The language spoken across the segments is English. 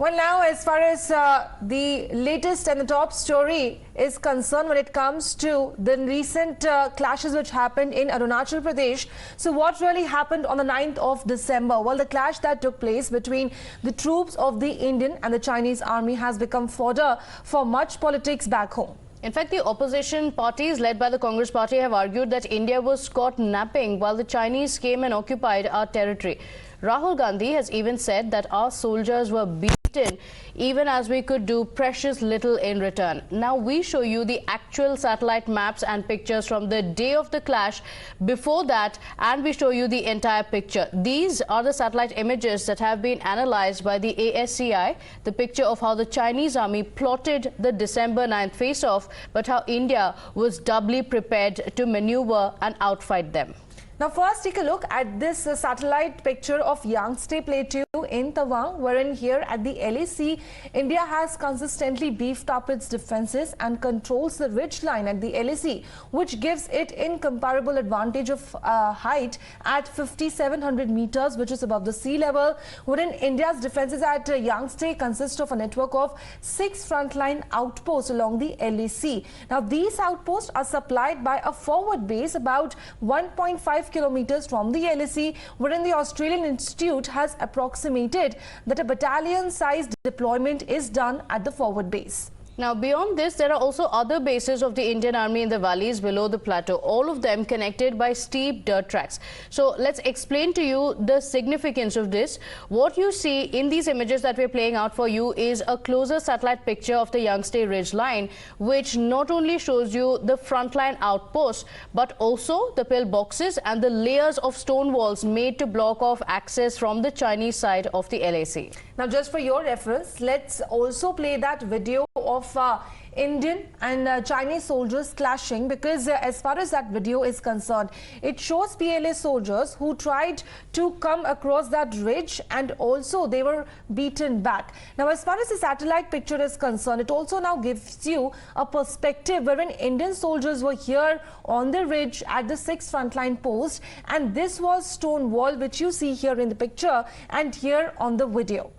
Well, now as far as the latest and the top story is concerned when it comes to the recent clashes which happened in Arunachal Pradesh. So what really happened on the 9th of December? Well, the clash that took place between the troops of the Indian and the Chinese army has become fodder for much politics back home. In fact, the opposition parties led by the Congress party have argued that India was caught napping while the Chinese came and occupied our territory. Rahul Gandhi has even said that our soldiers were beaten even as we could do precious little in return. Now we show you the actual satellite maps and pictures from the day of the clash before that, and we show you the entire picture. These are the satellite images that have been analyzed by the ASCI, the picture of how the Chinese army plotted the December 9th face-off, but how India was doubly prepared to maneuver and outfight them. Now, first take a look at this satellite picture of Yangtze Plateau in Tawang, wherein here at the LAC, India has consistently beefed up its defenses and controls the ridge line at the LAC, which gives it incomparable advantage of height at 5,700 meters, which is above the sea level, wherein India's defenses at Yangtze consist of a network of 6 frontline outposts along the LAC. Now, these outposts are supplied by a forward base about 1.5 kilometers from the LAC, wherein the Australian Institute has approximated that a battalion-sized deployment is done at the forward base. Now, beyond this, there are also other bases of the Indian Army in the valleys below the plateau, all of them connected by steep dirt tracks. So let's explain to you the significance of this. What you see in these images that we're playing out for you is a closer satellite picture of the Yangtze Ridge line, which not only shows you the frontline outposts, but also the pillboxes and the layers of stone walls made to block off access from the Chinese side of the LAC. Now, just for your reference, let's also play that video of Indian and Chinese soldiers clashing, because as far as that video is concerned, it shows PLA soldiers who tried to come across that ridge and also they were beaten back. Now, as far as the satellite picture is concerned, it also now gives you a perspective wherein Indian soldiers were here on the ridge at the 6th frontline post, and this was stone wall which you see here in the picture and here on the video.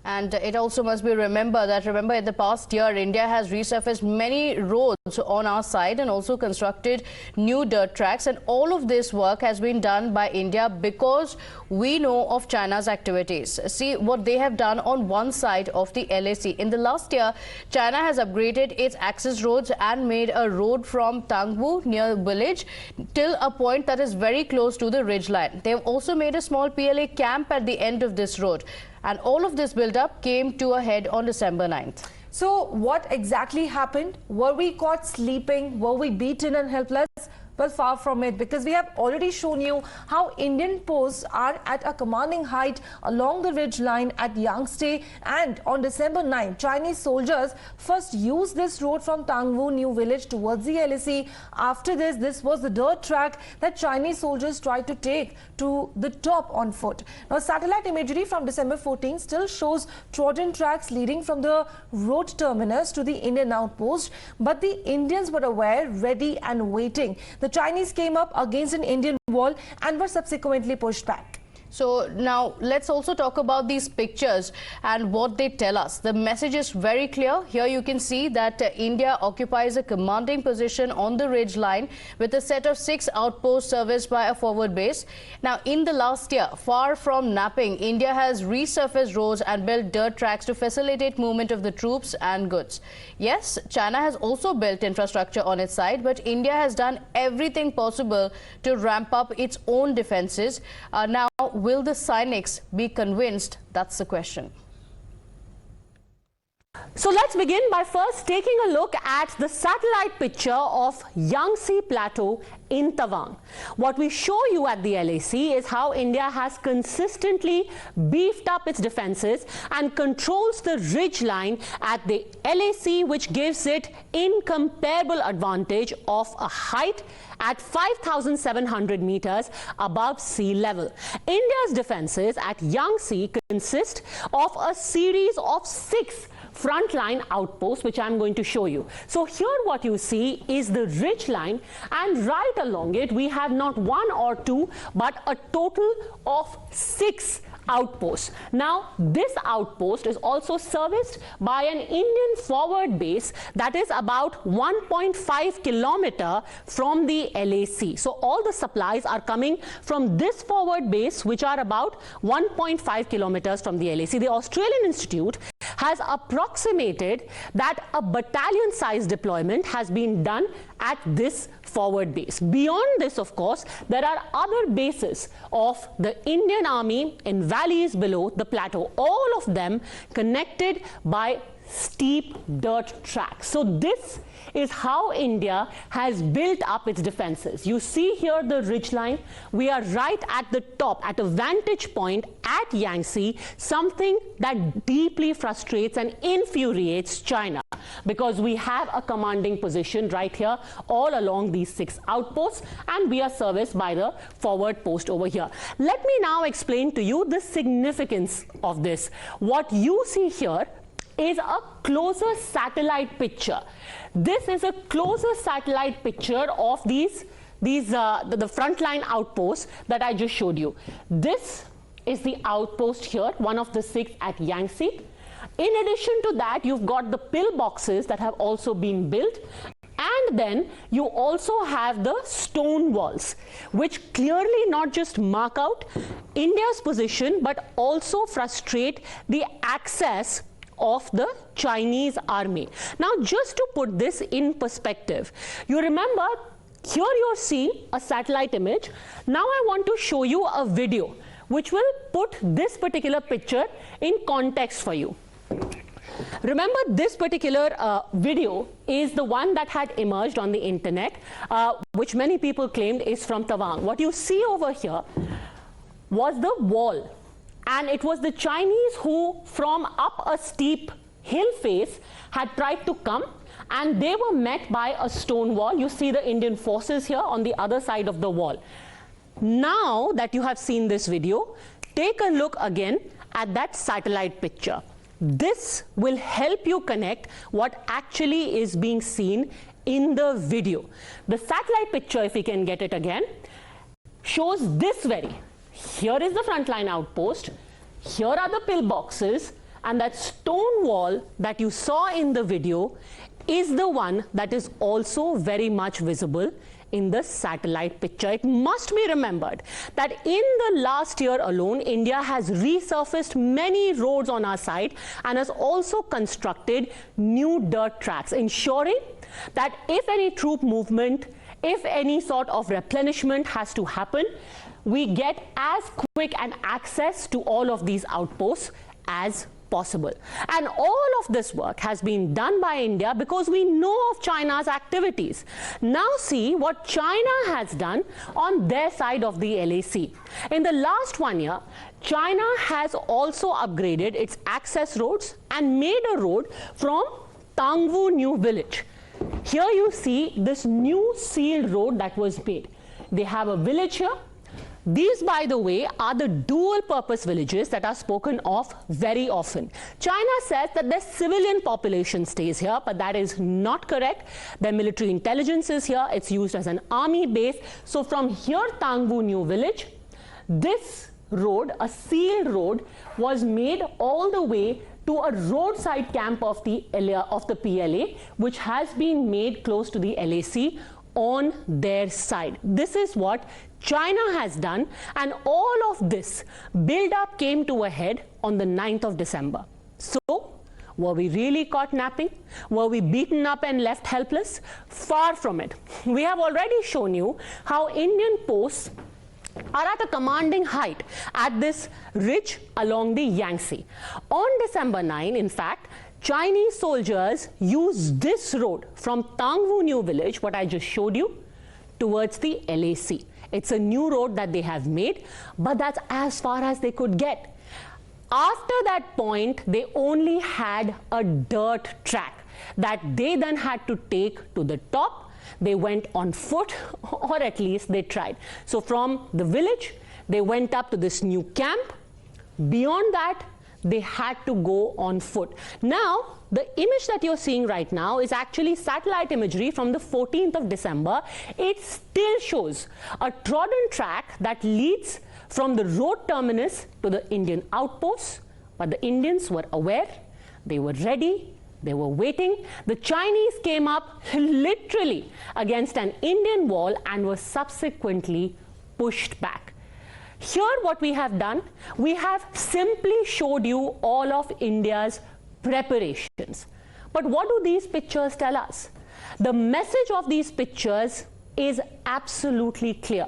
And it also must be remembered that in the past year, India has resurfaced many roads on our side and also constructed new dirt tracks. And all of this work has been done by India because we know of China's activities. See what they have done on one side of the LAC. In the last year, China has upgraded its access roads and made a road from Tangwu near the village till a point that is very close to the ridge line. They have also made a small PLA camp at the end of this road. And all of this build-up came to a head on December 9th. So what exactly happened? Were we caught sleeping? Were we beaten and helpless? Well, far from it, because we have already shown you how Indian posts are at a commanding height along the ridge line at Yangtze, and on December 9th, Chinese soldiers first used this road from Tangwu New Village towards the LAC. After this was the dirt track that Chinese soldiers tried to take to the top on foot. Now, satellite imagery from December 14th still shows trodden tracks leading from the road terminus to the Indian outpost, but the Indians were aware, ready and waiting. The Chinese came up against an Indian wall and were subsequently pushed back. So now let's also talk about these pictures and what they tell us. The message is very clear. Here you can see that India occupies a commanding position on the ridge line with a set of 6 outposts serviced by a forward base. Now, in the last year, far from napping, India has resurfaced roads and built dirt tracks to facilitate movement of the troops and goods. Yes, China has also built infrastructure on its side, but India has done everything possible to ramp up its own defenses. Now, will the cynics be convinced? That's the question. So let's begin by first taking a look at the satellite picture of Yangtze Plateau in Tawang. What we show you at the LAC is how India has consistently beefed up its defenses and controls the ridge line at the LAC, which gives it incomparable advantage of a height at 5,700 meters above sea level. India's defenses at Yangtze consist of a series of 6 frontline outposts, which I'm going to show you. So here what you see is the ridge line, and right along it we have not 1 or 2 but a total of 6 outpost. Now, this outpost is also serviced by an Indian forward base that is about 1.5 kilometer from the LAC. So all the supplies are coming from this forward base, which are about 1.5 kilometers from the LAC. The Australian Institute has approximated that a battalion-sized deployment has been done at this forward base. Beyond this, of course, there are other bases of the Indian Army in valleys below the plateau, all of them connected by steep dirt tracks. So this is how India has built up its defenses. You see here the ridgeline. We are right at the top, at a vantage point at Yangtze, something that deeply frustrates and infuriates China, because we have a commanding position right here all along these 6 outposts, and we are serviced by the forward post over here. Let me now explain to you the significance of this. What you see here is a closer satellite picture. This is a closer satellite picture of the frontline outposts that I just showed you. This is the outpost here, one of the 6 at Yangtze. In addition to that, you've got the pillboxes that have also been built. And then you also have the stone walls, which clearly not just mark out India's position, but also frustrate the access of the Chinese army. Now, just to put this in perspective, you remember here you're seeing a satellite image. Now I want to show you a video which will put this particular picture in context for you. Remember, this particular video is the one that had emerged on the internet, which many people claimed is from Tawang. What you see over here was the wall. And it was the Chinese who, from up a steep hill face, had tried to come, and they were met by a stone wall. You see the Indian forces here on the other side of the wall. Now that you have seen this video, take a look again at that satellite picture. This will help you connect what actually is being seen in the video. The satellite picture, if we can get it again, shows this very. Here is the frontline outpost, here are the pillboxes, and that stone wall that you saw in the video is the one that is also very much visible in the satellite picture. It must be remembered that in the last year alone, India has resurfaced many roads on our side and has also constructed new dirt tracks, ensuring that if any troop movement, if any sort of replenishment has to happen, we get as quick an access to all of these outposts as possible. And all of this work has been done by India because we know of China's activities. Now see what China has done on their side of the LAC. In the last 1 year, China has also upgraded its access roads and made a road from Tangwu New Village. Here you see this new sealed road that was made. They have a village here. These, by the way, are the dual-purpose villages that are spoken of very often. China says that their civilian population stays here, but that is not correct. Their military intelligence is here. It's used as an army base. So from here, Tangwu New Village, this road, a sealed road, was made all the way to a roadside camp of the PLA, which has been made close to the LAC on their side. This is what China has done, and all of this build-up came to a head on the 9th of December. So, were we really caught napping? Were we beaten up and left helpless? Far from it. We have already shown you how Indian posts are at a commanding height at this ridge along the Yangtze. On December 9, in fact, Chinese soldiers used this road from Tangwu New Village, what I just showed you, towards the LAC. It's a new road that they have made, but that's as far as they could get. After that point, they only had a dirt track that they then had to take to the top. They went on foot, or at least they tried. So from the village, they went up to this new camp. Beyond that, they had to go on foot. Now, the image that you're seeing right now is actually satellite imagery from the 14th of December. It still shows a trodden track that leads from the road terminus to the Indian outposts. But the Indians were aware, they were ready, they were waiting. The Chinese came up literally against an Indian wall and were subsequently pushed back. Here what we have done, we have simply showed you all of India's preparations. But what do these pictures tell us? The message of these pictures is absolutely clear.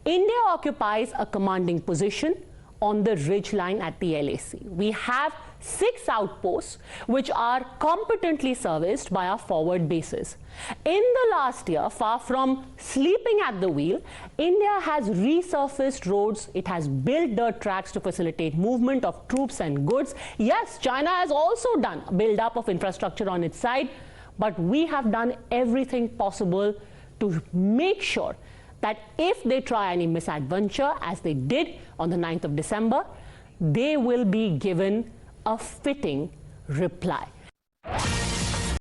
India occupies a commanding position on the ridge line at the LAC. We have 6 outposts which are competently serviced by our forward bases. In the last year, far from sleeping at the wheel, India has resurfaced roads, it has built dirt tracks to facilitate movement of troops and goods. Yes, China has also done a build-up of infrastructure on its side, but we have done everything possible to make sure that if they try any misadventure, as they did on the 9th of December, they will be given a fitting reply.